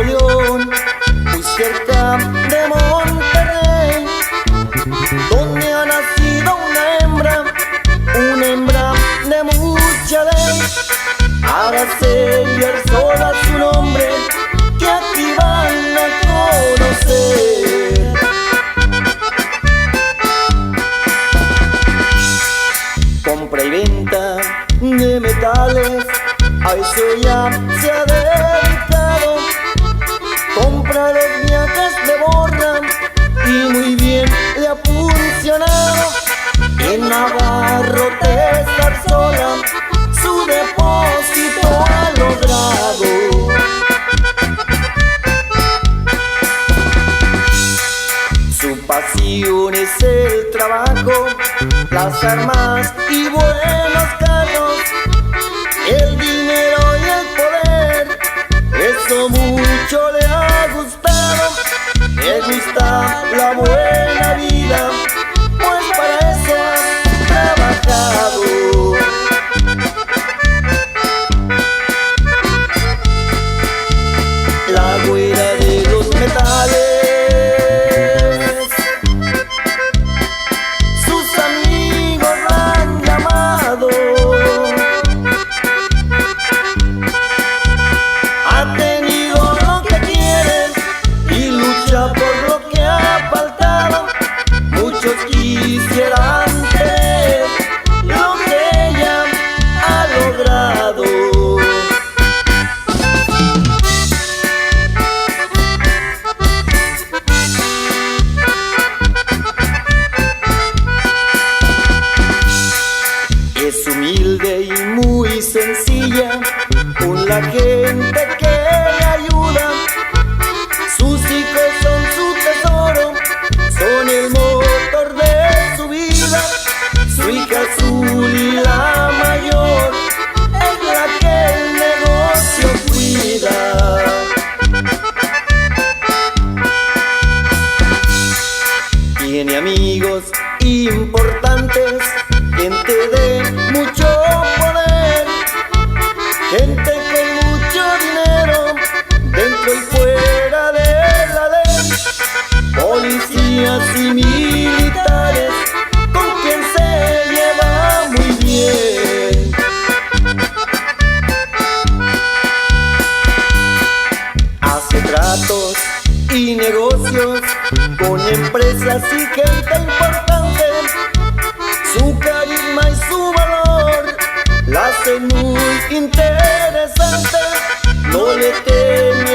Nuevo León, muy cerca de Monterrey, donde ha nacido una hembra de mucha ley. Ahora sería el sol a su nombre, que aquí van a conocer. Compra y venta de metales, a eso ella se ha dedicado. Compra los viajes de borra y muy bien le ha funcionado. En Navarrotes, Zarzola, su depósito ha logrado. Su pasión es el trabajo, las armas y buenos carros, el dinero y el poder, eso mucho le ha gustado. Le gusta la buena vida, pues para eso ha trabajado. La güera de los metales, sus amigos la han llamado. Ha tenido lo que quiere y lucha por lo que ha faltado. Muchos quisieran tener lo que ella ha logrado. Es humilde y muy sencilla con la gente que le ayuda. Sus hijos son su tesoro, son el motor de su vida. Su hija azul y la mayor es la que el negocio cuida. Tiene amigos importantes, gente de mucho poder, gente con mucho dinero, dentro y fuera de la ley, policías y militares, con quien se lleva muy bien. Hace tratos y negocios con empresas y gente importante. Su carisma y su valor la hacen muy interesante. No le teme